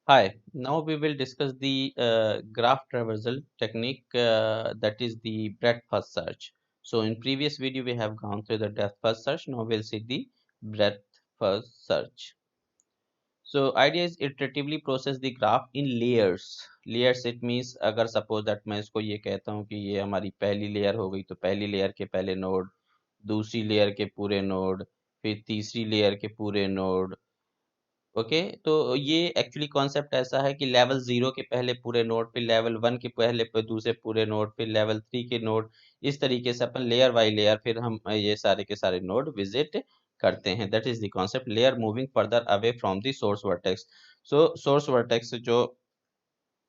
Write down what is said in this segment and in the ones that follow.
Hi, now we will discuss the graph traversal technique that is the breadth first search. So in previous video we have gone through the depth first search. Now we'll see the breadth first search. So idea is iteratively process the graph in layers. Layers it means अगर suppose that मैं इसको ये कहता हूँ कि ये हमारी पहली लेयर हो गई तो पहली लेयर के पहले नोड, दूसरी लेयर के पूरे नोड, फिर तीसरी लेयर के पूरे नोड, ओके। तो ये एक्चुअली कॉन्सेप्ट ऐसा है कि लेवल 0 के पहले पूरे नोड, फिर लेवल 1 के पहले दूसरे पूरे नोड, फिर लेवल 3 के नोड, इस तरीके से अपन लेयर बाय लेयर फिर हम ये सारे के सारे नोड विजिट करते हैं। That is the concept layer moving further away from the source vertex. So source vertex जो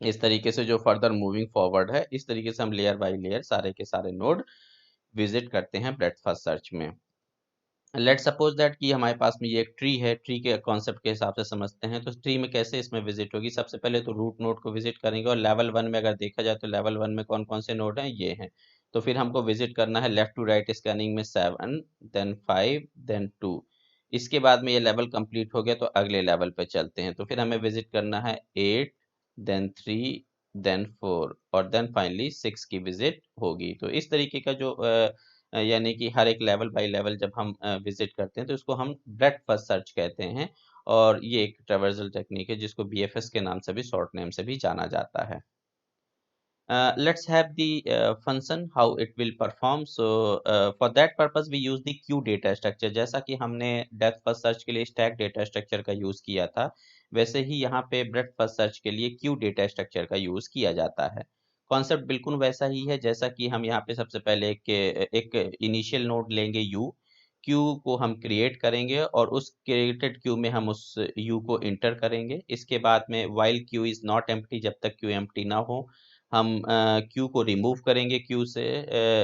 इस तरीके से जो फर्दर मूविंग फॉरवर्ड है, इस तरीके से हम लेयर बाय लेयर सारे के सारे नोड विजिट करते हैं ब्रेडथ फर्स्ट सर्च में। लेट सपोज दैट कि हमारे पास में ये एक ट्री है। ट्री के कॉन्सेप्ट के हिसाब से समझते हैं तो ट्री में कैसे इसमें विजिट होगी। सबसे पहले तो रूट नोड को विजिट करेंगे और लेवल 1 में अगर देखा जाए तो लेवल 1 में कौन कौन से नोड हैं, ये हैं। तो फिर हमको विजिट करना है लेफ्ट टू राइट स्कैनिंग में 7, देन 5, देन 2। इसके बाद में ये लेवल कंप्लीट हो गया तो अगले लेवल पे चलते हैं। तो फिर हमें विजिट करना है 8, देन 3, देन 4 और देन फाइनली 6 की विजिट होगी। तो इस तरीके का जो यानी कि हर एक लेवल बाय लेवल जब हम विजिट करते हैं तो इसको हम ब्रेडथ फर्स्ट सर्च कहते हैं। और ये एक ट्रेवर्सल टेक्निक है जिसको बीएफएस के नाम से भी, शॉर्ट नेम से भी जाना जाता है। Let's have the function how it will perform. So for that purpose we use the queue data structure. जैसा कि हमने डेप्थ फर्स्ट सर्च के लिए स्टैक डेटा स्ट्रक्चर का यूज किया था, वैसे ही यहाँ पे ब्रेडथ फर्स्ट सर्च के लिए क्यू डेटा स्ट्रक्चर का यूज किया जाता है। कॉन्सेप्ट बिल्कुल वैसा ही है जैसा कि हम यहाँ पे सबसे पहले एक इनिशियल नोड लेंगे u। क्यू को हम क्रिएट करेंगे और उस क्रिएटेड क्यू में हम उस u को इंटर करेंगे। इसके बाद में while Q is not empty, जब तक क्यू एम्प्टी ना हो हम क्यू को रिमूव करेंगे क्यू से,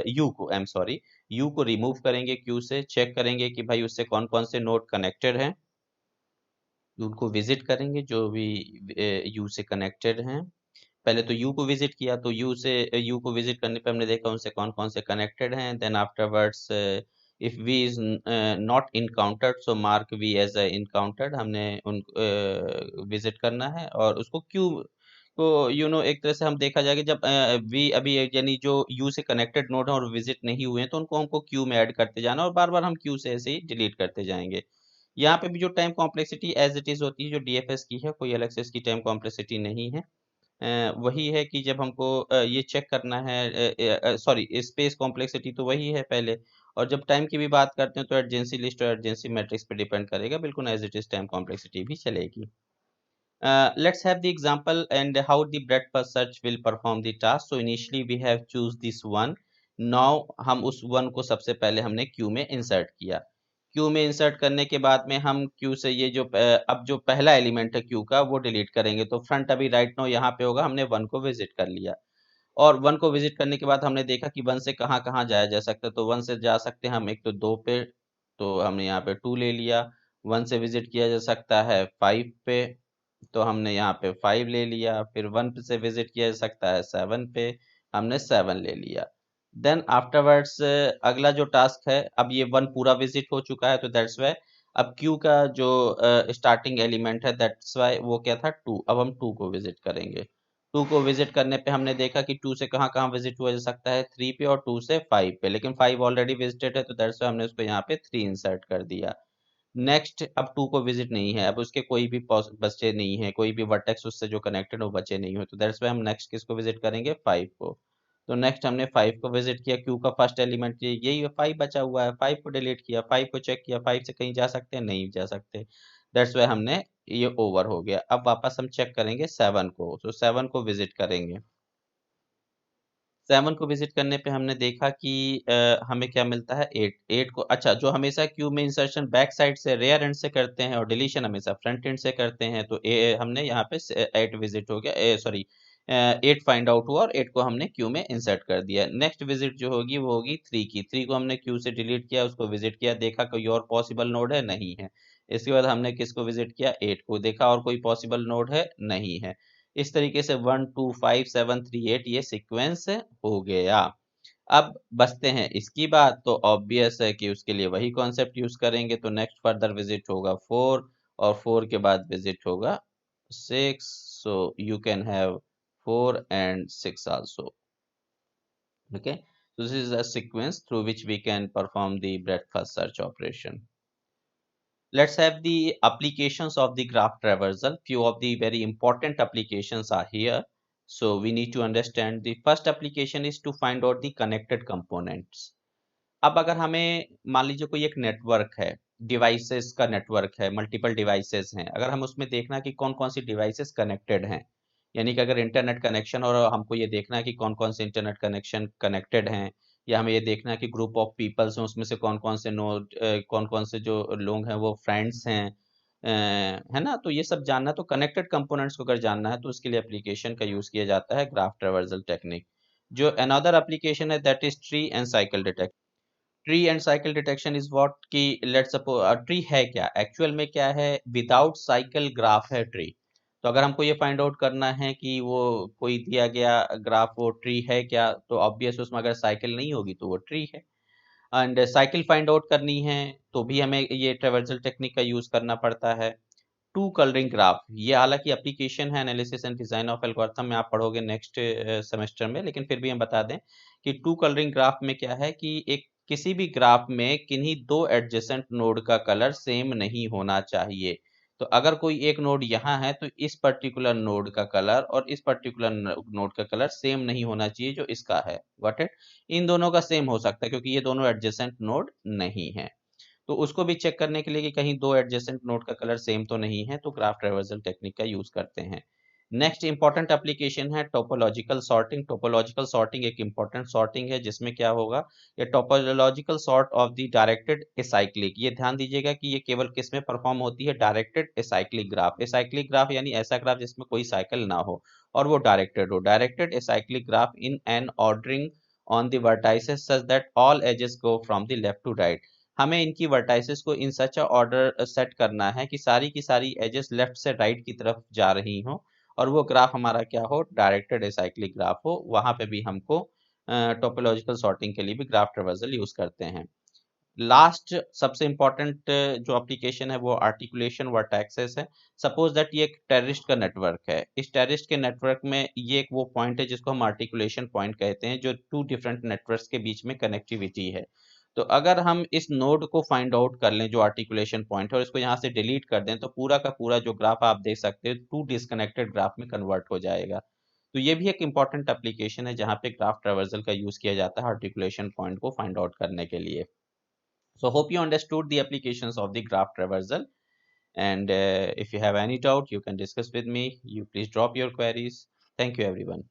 यू को आई एम सॉरी, यू को रिमूव करेंगे क्यू से। चेक करेंगे कि भाई उससे कौन कौन से नोड कनेक्टेड हैं, उनको विजिट करेंगे जो भी यू से कनेक्टेड हैं। पहले तो यू को विजिट किया तो यू को विजिट करने पे हमने देखा उनसे कौन कौन से कनेक्टेड हैं। Then afterwards if we is not encountered so mark we as a encountered, हमने उन विजिट करना है और उसको क्यू को एक तरह से हम देखा जाए कि जब वी अभी यानी जो यू से कनेक्टेड नोड है और विजिट नहीं हुए हैं तो उनको हमको क्यू में ऐड करते जाना और बार बार हम क्यू से ऐसे ही डिलीट करते जाएंगे। यहाँ पे भी जो time complexity as it is होती है जो डीएफएस की है, कोई अलग से इसकी टाइम कॉम्प्लेक्सिटी नहीं है। वही है कि जब हमको ये चेक करना है, सॉरी स्पेस कॉम्प्लेक्सिटी तो वही है पहले। और जब टाइम की भी बात करते हैं तो एडजेंसी लिस्ट और एडजेंसी मैट्रिक्स पे डिपेंड करेगा, बिल्कुल as it is time complexity भी चलेगी। Let's have the example and how the breadth first search will perform the task. So initially we have choose this one. Now हम उस one को सबसे पहले हमने queue में insert किया। क्यू में इंसर्ट करने के बाद में हम क्यू से ये जो अब जो पहला एलिमेंट है क्यू का वो डिलीट करेंगे। तो फ्रंट अभी राइट नो यहाँ पे होगा, हमने वन को विजिट कर लिया। और वन को विजिट करने के बाद हमने देखा कि वन से कहाँ कहाँ जाया जा सकता है। तो वन से जा सकते हैं हम एक तो दो पे, तो हमने यहाँ पे टू ले लिया। वन से विजिट किया जा सकता है 5 पे, तो हमने यहाँ पे 5 ले लिया। फिर 1 से विजिट किया जा सकता है 7 पे, हमने 7 ले लिया। देन आफ्टरवर्ड्स अगला जो टास्क है, अब ये 1 पूरा विजिट हो चुका है तो दैट्स वाई अब क्यू का जो स्टार्टिंग एलिमेंट है दैट्स वाई वो क्या था 2। अब हम 2 को विजिट करेंगे। 2 को विजिट करने पे हमने देखा कि 2 से कहाँ कहाँ विजिट हुआ जा सकता है, 3 पे और 2 से 5 पे, लेकिन 5 ऑलरेडी विजिटेड है तो दैट्स वाई हमने उसको यहाँ पे 3 इंसर्ट कर दिया। नेक्स्ट अब 2 को विजिट नहीं है, अब उसके कोई भी बचे नहीं है, कोई भी वर्टेक्स उससे जो कनेक्टेड हो बचे नहीं हो, तो दैट्स वाई हम नेक्स्ट किसको विजिट करेंगे 5 को। तो नेक्स्ट हमने 5 को विजिट किया। क्यू का फर्स्ट एलिमेंट यही है, 5 बचा हुआ है, 5 को डिलीट किया, 5 को चेक किया, 5 से कहीं जा सकते हैं, नहीं जा सकते। दैट्स वाई हमने ये ओवर हो गया। अब वापस हम चेक करेंगे 7 को, तो 7 को विजिट करेंगे। 7 को विजिट करने पे हमने देखा कि हमें क्या मिलता है 8। 8 को अच्छा, जो हमेशा क्यू में इंसर्शन बैक साइड से रेयर एंड से करते हैं और डिलीशन हमेशा फ्रंट एंड से करते हैं, तो हमने यहाँ पे 8 विजिट हो गया, सॉरी 8 फाइंड आउट हुआ और 8 को हमने क्यू में इंसर्ट कर दिया। नेक्स्ट विजिट जो होगी वो होगी 3 की। 3 को हमने क्यू से डिलीट किया, उसको विजिट किया, देखा कोई और पॉसिबल नोड है, नहीं है। इसके बाद हमने किसको विजिट किया 8 को, देखा और कोई पॉसिबल नोड है, नहीं है। इस तरीके से 1 2 5 7 3 8 ये सीक्वेंस हो गया। अब बचते हैं इसकी बात, तो ऑब्वियस है कि उसके लिए वही कॉन्सेप्ट यूज करेंगे। तो नेक्स्ट फर्दर विजिट होगा 4 और 4 के बाद विजिट होगा 6, so you can have 4 and 6 also. Okay, so this is a sequence through which we can perform the breadth first search operation. Let's have the applications of the graph traversal. Few of the very important applications are here. So we need to understand the first application is to find out the connected components. अब अगर हमें मान लीजिए कोई एक network है, devices का network है, मल्टीपल डिवाइसेस हैं, अगर हम उसमें देखना कि कौन कौन सी डिवाइसेस कनेक्टेड हैं, यानी कि अगर इंटरनेट कनेक्शन और हमको ये देखना है कि कौन कौन से इंटरनेट कनेक्शन कनेक्टेड हैं, या हमें ये देखना है कि ग्रुप ऑफ पीपल्स हैं उसमें से कौन कौन से नोड कौन कौन से जो लोग हैं वो फ्रेंड्स हैं, है ना, तो ये सब जानना, तो कनेक्टेड कंपोनेंट्स को अगर जानना है तो उसके लिए एप्लीकेशन का यूज किया जाता है ग्राफ ट्रैवर्सल टेक्निक। जो अनदर एप्लीकेशन है that is tree and cycle detection. Tree and cycle detection is what कि लेट्स सपोज ट्री है क्या, एक्चुअल में क्या है, विदाउट साइकिल ग्राफ है ट्री। तो अगर हमको ये फाइंड आउट करना है कि वो कोई दिया गया ग्राफ वो ट्री है क्या, तो ऑब्वियस उसमें अगर साइकिल नहीं होगी तो वो ट्री है। एंड साइकिल फाइंड आउट करनी है तो भी हमें ये ट्रेवर्सल टेक्निक का यूज करना पड़ता है। टू कलरिंग ग्राफ, ये हालांकि एप्लीकेशन है analysis and design of algorithm में, आप पढ़ोगे नेक्स्ट सेमेस्टर में, लेकिन फिर भी हम बता दें कि टू कलरिंग ग्राफ में क्या है कि एक किसी भी ग्राफ में किन्हीं दो एडजेसेंट नोड का कलर सेम नहीं होना चाहिए। तो अगर कोई एक नोड यहाँ है तो इस पर्टिकुलर नोड का कलर और इस पर्टिकुलर नोड का कलर सेम नहीं होना चाहिए जो इसका है, गॉट इट। इन दोनों का सेम हो सकता है क्योंकि ये दोनों एडजेसेंट नोड नहीं है। तो उसको भी चेक करने के लिए कि कहीं दो एडजेसेंट नोड का कलर सेम तो नहीं है, तो ग्राफ ट्रैवर्सल टेक्निक का यूज करते हैं। नेक्स्ट इंपॉर्टेंट एप्लीकेशन है टोपोलॉजिकल सॉर्टिंग। टोपोलॉजिकल सॉर्टिंग एक इंपॉर्टेंट सॉर्टिंग है जिसमें क्या होगा, ये topological sort of the directed acyclic. ये ध्यान दीजिएगा कि ये केवल किस में परफॉर्म होती है, directed acyclic graph. Acyclic graph यानी ऐसा ग्राफ जिसमें कोई साइकिल ना हो और वो डायरेक्टेड हो। Directed acyclic graph in an ordering on the vertices such that all edges go from the left to right. हमें इनकी वर्टाइसेस को इन सच अ ऑर्डर सेट करना है कि सारी की सारी एजेस लेफ्ट से राइट की तरफ जा रही हो और वो ग्राफ हमारा क्या हो, डायरेक्टेड एसाइक्लिक ग्राफ हो। वहां पे भी हमको टोपोलॉजिकल सॉर्टिंग के लिए भी ग्राफ ट्रैवर्सल यूज करते हैं। लास्ट सबसे इंपॉर्टेंट जो एप्लीकेशन है वो आर्टिकुलेशन वर्टेक्सेस है। सपोज दैट ये एक टेररिस्ट का नेटवर्क है, इस टेररिस्ट के नेटवर्क में ये एक वो पॉइंट है जिसको हम आर्टिकुलेशन पॉइंट कहते हैं, जो टू डिफरेंट नेटवर्क्स के बीच में कनेक्टिविटी है। तो अगर हम इस नोड को फाइंड आउट कर लें जो आर्टिकुलेशन पॉइंट है और इसको यहाँ से डिलीट कर दें तो पूरा का पूरा जो ग्राफ आप देख सकते हो टू डिस्कनेक्टेड ग्राफ में कन्वर्ट हो जाएगा। तो ये भी एक इंपॉर्टेंट एप्लीकेशन है जहाँ पे ग्राफ ट्रैवर्सल का यूज किया जाता है आर्टिकुलेशन पॉइंट को फाइंड आउट करने के लिए। So hope you understood the applications of the graph traversal, and if you have any doubt you can discuss with me. You please drop your queries. Thank you everyone.